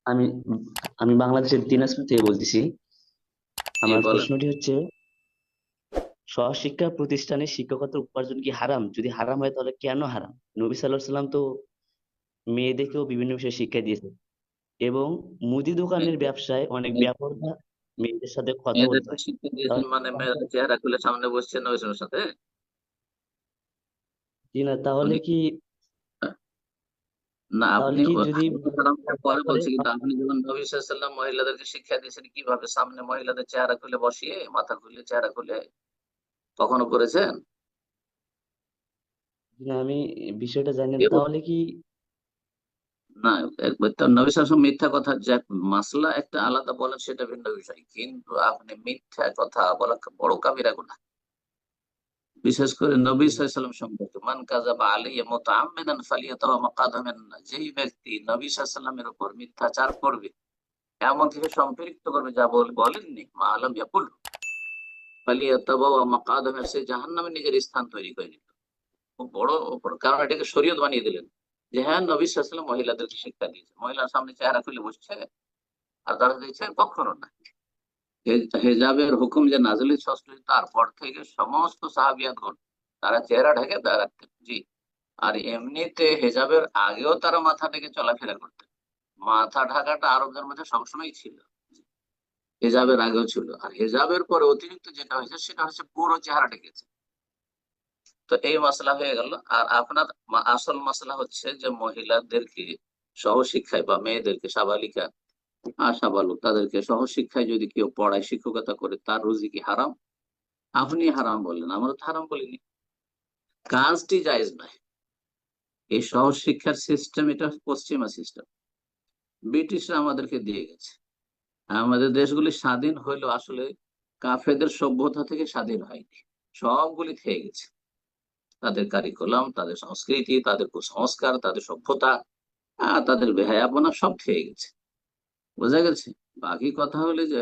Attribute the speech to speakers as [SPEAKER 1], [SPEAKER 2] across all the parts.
[SPEAKER 1] আমি আমি বাংলাদেশের দিনাজপুর থেকে বলতেছি।
[SPEAKER 2] জি
[SPEAKER 1] আমার
[SPEAKER 2] বলেন।
[SPEAKER 1] প্রশ্নটি হচ্ছে, সহশিক্ষা প্রতিষ্ঠানে শিক্ষকতার উপার্জন কি হারাম? যদি হারাম হয় তাহলে কেন হারাম? নবী সাল্লাল্লাহু আলাইহি সাল্লাম তো মেয়েদেরকেও বিভিন্ন বিষয়ে শিক্ষা দিয়েছে, এবং মুদি দোকানের ব্যবসায় অনেক
[SPEAKER 2] মে-
[SPEAKER 1] ব্যাপাররা মেয়েদের সাথে কথা বলতে
[SPEAKER 2] মেয়েদেরকে
[SPEAKER 1] হয়।
[SPEAKER 2] শিক্ষা দিয়েছেন
[SPEAKER 1] তাহলে
[SPEAKER 2] মানে মেয়েরা চেহারা খুলে সামনে বসছে নবীর সাথে?
[SPEAKER 1] জি না, তাহলে
[SPEAKER 2] উনি
[SPEAKER 1] কি
[SPEAKER 2] না,
[SPEAKER 1] তাহলে
[SPEAKER 2] আপনি
[SPEAKER 1] কি যদি
[SPEAKER 2] হারাম হারাম পরে
[SPEAKER 1] করে
[SPEAKER 2] বলছি, কিন্তু আপনি যখন নবী সাল্লাল্লাহু আলাইহি ওয়াসাল্লাম মহিলাদেরকে শিক্ষা দিয়েছেন কিভাবে সামনে মহিলাদের চেহারা খুলে বসিয়ে, মাথা খুলে চেহারা খুলে, কখনো করেছেন?
[SPEAKER 1] না, আমি বিষয়টা জানি না,
[SPEAKER 2] এবং
[SPEAKER 1] তাহলে কি
[SPEAKER 2] না, একবার তো নবী সাল্লাল্লাহু আলাইহি ওয়াসাল্লাম মিথ্যা কথা যে মাসলা একটা আলাদা বলেন সেটা ভিন্ন বিষয়, কিন্তু আপনি মিথ্যা কথা বলা বড় কাবিরা গুনাহ। বিশেষ করে নবী সাল্লাল্লাহু আলাইহি ওয়াসাল্লাম সম্পর্কে, মান কাযাবা আলাইয়া মুতাআম্মিদান ফালিয়াতাওয়া মাকআদাহু মিনান নার, যেই ব্যক্তি নবী সাল্লাল্লাহু আলাইহি ওয়াসাল্লামের উপর মিথ্যাচার করবে, এমন কিছু সম্পৃক্ত করবে যা বলেননি, মা আলম ইয়াকুল, ফালিয়াতাওয়া মাকআদাহু মিনাস, সে জাহান্নামে নিজের স্থান তৈরি করে নিল। খুব বড় অপরাধ, কারণ এটাকে শরীয়ত বানিয়ে দিলেন যে হ্যাঁ নবী সাল্লাল্লাহু আলাইহি ওয়াসাল্লাম মহিলাদেরকে শিক্ষা দিয়েছে, মহিলার সামনে চেহারা খুলে বসছে আর তারা দিচ্ছে, কখনো না। হেজাবের হুকুম যে নাযিল হয়েছে ষষ্ঠ, তারপর থেকে সমস্ত সাহাবিয়াতগণ তারা চেহারা ঢেকে রাখতেন, জি। আর এমনিতে হেজাবের আগেও তারা মাথা ঢেকে চলাফেরা করতেন। মাথা ঢাকাটা আরবদের মধ্যে সবসময় ছিল, হেজাবের আগেও ছিল, আর হেজাবের পরে অতিরিক্ত যেটা হয়েছে সেটা হচ্ছে পুরো চেহারা ঢেকেছে। তো এই মশলা হয়ে গেল। আর আপনার আসল মশলা হচ্ছে যে মহিলাদেরকে সহশিক্ষায় বা মেয়েদেরকে, সাবালিকা সাবালক, তাদেরকে সহশিক্ষায় যদি কেউ পড়ায়, শিক্ষকতা করে, তার রুজি কি হারাম? আপনি হারাম বললেন, আমরা তো হারাম বলিনি। কাজটি জায়েজ নয়। এই সহশিক্ষার সিস্টেম এটা পশ্চিমা সিস্টেম, ব্রিটিশরা আমাদেরকে দিয়ে গেছে। আমাদের দেশগুলি স্বাধীন হইলো আসলে কাফেরদের সভ্যতা থেকে স্বাধীন হয়নি, সবগুলি খেয়ে গেছে। তাদের কারিকুলাম, তাদের সংস্কৃতি, তাদের কুসংস্কার, তাদের সভ্যতা, তাদের বেহায়াপনা সব খেয়ে গেছে। বোঝা গেছে? বাকি কথা হলে যে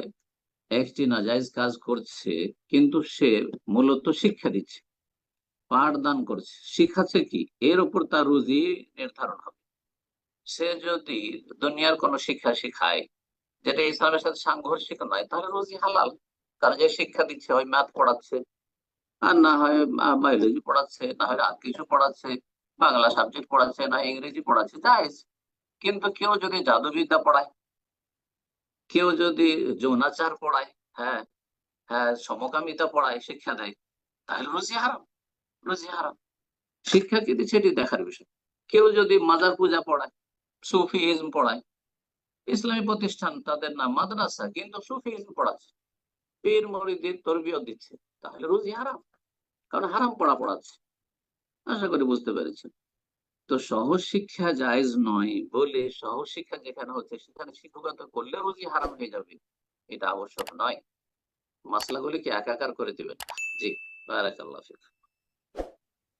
[SPEAKER 2] একটি নাজায়েজ কাজ করছে, কিন্তু সে মূলত শিক্ষা দিচ্ছে, পাঠদান করছে, শিখাচ্ছে কি, এর উপর তার রুজি নির্ধারণ হবে। সে যদি দুনিয়ার কোন শিক্ষা শিখায় যেটা ইসলামের সাথে সাংঘর্ষিক নয়, তাহলে রুজি হালাল। কারণ যে শিক্ষা দিচ্ছে, হয় ম্যাথ পড়াচ্ছে, আর না হয় বায়োলজি পড়াচ্ছে, না হয় আর কিছু পড়াচ্ছে, বাংলা সাবজেক্ট পড়াচ্ছে, না ইংরেজি পড়াচ্ছে, জায়েজ। কিন্তু কেউ যদি জাদুবিদ্যা পড়ায়, কেউ যদি যৌনাচার পড়ায়, হ্যাঁ হ্যাঁ, সমকামিতা পড়ায়, শিক্ষা দেয়, তাহলে রুজি হারাম, রুজি হারাম। শিক্ষা কি দিচ্ছে এটি দেখার বিষয়। কেউ যদি মাজার পূজা পড়ায়, সুফিজম পড়ায়, ইসলামী প্রতিষ্ঠান, তাদের নাম মাদ্রাসা, কিন্তু সুফিজম পড়াচ্ছে, পীর মুরিদের তরবিয়ত দিচ্ছে, তাহলে রুজি হারাম, কারণ হারাম পড়া পড়াচ্ছে। আশা করি বুঝতে পেরেছেন। তো সহজ শিক্ষা জায়েজ নয় বলে সহশিক্ষা যেখানে হচ্ছে সেখানে শিক্ষকতা করলে রুজি হারাম হয়ে যাবে, এটা আবশ্যক নয়। মাসলাগুলিকে একাকার করে দিবেন না। জি, বারাকাল্লাহ ফিক।